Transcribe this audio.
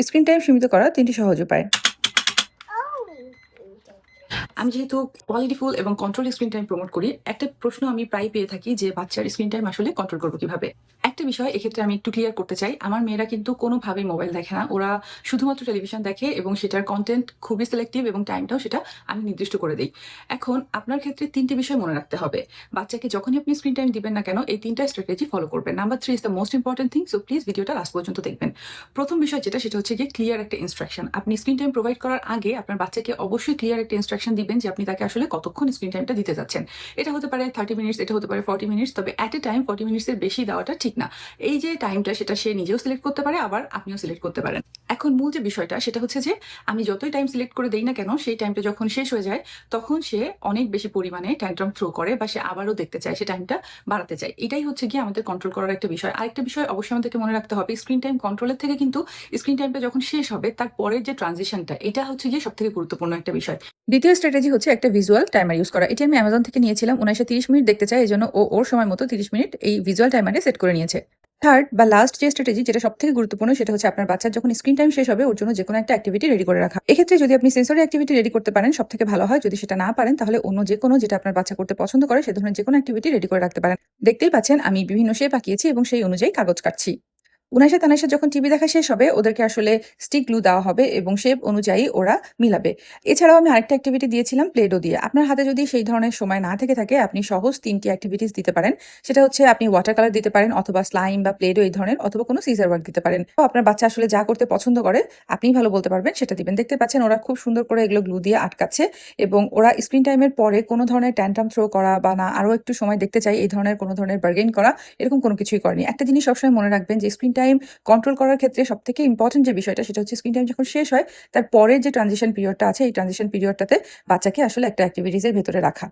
Screen time সীমিত করার ৩টি সহজ উপায়। আমি যেহেতু কোয়ালিটিফুল এবং কন্ট্রোল স্ক্রিন টাইম প্রমোট করি, একটা প্রশ্ন আমি প্রায় পেয়ে থাকি যে বাচ্চার স্ক্রিন টাইম আসলে কন্ট্রোল করবো কিভাবে? একটা বিষয় এক্ষেত্রে আমি একটু ক্লিয়ার করতে চাই। আমার মেয়েরা কিন্তু কোনোভাবেই মোবাইল দেখে না। ওরা শুধুমাত্র টেলিভিশন দেখে এবং সেটার কনটেন্ট খুবই সিলেক্টিভ এবং টাইমটাও সেটা আমি নির্দিষ্ট করে দেই। এখন আপনার ক্ষেত্রে ৩ টি বিষয় মনে রাখতে হবে। বাচ্চাকে যখনই আপনি স্ক্রিন টাইম দিবেন না কেন, এই ৩ টা স্ট্র্যাটেজি ফলো করবেন। Number 3 is the most important thing. So please ভিডিওটা লাস্ট পর্যন্ত দেখবেন। ১ম বিষয় যেটা সেটা হচ্ছে গিয়ে ক্লিয়ার একটা ইনস্ট্রাকশন। আপনি স্ক্রিন টাইম প্রোভাইড করার আগে আপনার বাচ্চাকে অবশ্যই ক্লিয়ার একটা ইনস্ট্রাকশন দিবেন যে আপনি তাকে আসলে কতক্ষণ স্ক্রিন টাইমটা দিতে যাচ্ছেন। এটা হতে পারে 30 মিনিটস, এটা হতে পারে 40 মিনিটস। তবে এট এ টাইম 40 মিনিটস এর বেশি দেওয়াটা ঠিক না। এই যে টাইমটা সেটা সে নিজেও সিলেক্ট করতে পারে, আবার আপনিও সিলেক্ট করতে পারেন। এখন মূল যে বিষয়টা সেটা হচ্ছে যে আমি যতই টাইম সিলেক্ট করে দেই না কেন, সেই টাইমটা যখন শেষ হয়ে যায় তখন সে অনেক বেশি পরিমাণে ট্যান্ট্রাম থ্রো করে বা সে আবারও দেখতে চায়, সে টাইমটা বাড়াতে চায়। এটাই হচ্ছে গিয়ে আমাদের কন্ট্রোল করার একটা বিষয়। আরেকটা বিষয় অবশ্যই আমাদেরকে মনে রাখতে হবে, স্ক্রিন টাইম কন্ট্রোলের থেকে কিন্তু স্ক্রিন টাইমটা যখন শেষ হবে তার পরের যে ট্রানজিশনটা, এটা হচ্ছে গিয়ে সবথেকে গুরুত্বপূর্ণ একটা বিষয়। দ্বিতীয় স্ট্র্যাটেজি হচ্ছে একটা ভিজুয়াল টাইমার ইউজ করা। এটি আমি অ্যামাজন থেকে নিয়েছিলাম। ১৯ ৩০ মিনিট দেখতে চায়, এজন্য ও ওর সময় মতো ৩০ মিনিট এই ভিজুয়াল টাইমারে সেট করে নিয়েছে। থার্ড বা লাস্ট যে স্ট্র্যাটেজি, যেটা সবথেকে গুরুত্বপূর্ণ, সেটা হচ্ছে আপনার বাচ্চার যখন স্ক্রিন টাইম শেষ হবে ওর জন্য যেকোনো একটা অ্যাক্টিভিটি রেডি করে রাখা। এক্ষেত্রে যদি আপনি সেন্সরি অ্যাক্টিভিটি রেডি করতে পারেন সবথেকে ভালো হয়। যদি সেটা না পারেন তাহলে অন্য যেকোনো, যেটা আপনার বাচ্চা করতে পছন্দ করে সে ধরনের যেকোনো অ্যাক্টিভিটি রেডি করে রাখতে পারেন। দেখতেই পাচ্ছেন আমি বিভিন্ন শেপ আঁকিয়েছি এবং সেই অনুযায়ী কাগজ কাটছি। উনাইশা তানাইশা যখন টিভি দেখা শেষ হবে ওদেরকে আসলে স্টিক গ্লু দেওয়া হবে এবং শেপ অনুযায়ী ওরা মিলাবে। এছাড়াও আমি আরেকটা অ্যাক্টিভিটি দিয়েছিলাম প্লে ডো দিয়ে। আপনার হাতে যদি সেই ধরনের সময় না থেকে থাকে আপনি সহজ ৩টি অ্যাক্টিভিটিস দিতে পারেন। সেটা হচ্ছে আপনি ওয়াটার কালার দিতে পারেন, অথবা স্লাইম বা প্লে ডো এই ধরনের, অথবা কোনো সিজার ওয়ার্ক দিতে পারেন। তো আপনার বাচ্চা আসলে যা করতে পছন্দ করে আপনিই ভালো বলতে পারবেন, সেটা দিবেন। দেখতে পাচ্ছেন ওরা খুব সুন্দর করে এগুলো গ্লু দিয়ে আটকাচ্ছে এবং ওরা স্ক্রিন টাইমের পরে কোনো ধরনের ট্যান্ট্রাম থ্রো করা বা না আরো একটু সময় দেখতে চাই এই ধরনের কোনো ধরনের বার্গেইন করা, এরকম কোনো কিছুই করেনি। একটা জিনিস সবসময় মনে রাখবেন যে স্ক্রিন টাইম কন্ট্রোল করার ক্ষেত্রে সবথেকে ইম্পর্টেন্ট যে বিষয়টা সেটা হচ্ছে স্ক্রিন টাইম যখন শেষ হয় তার পরের যে ট্রানজিশন পিরিয়ডটা আছে এই ট্রানজিশন পিরিয়ডটাতে বাচ্চাকে আসলে একটা অ্যাক্টিভিটিস এর ভেতরে রাখা।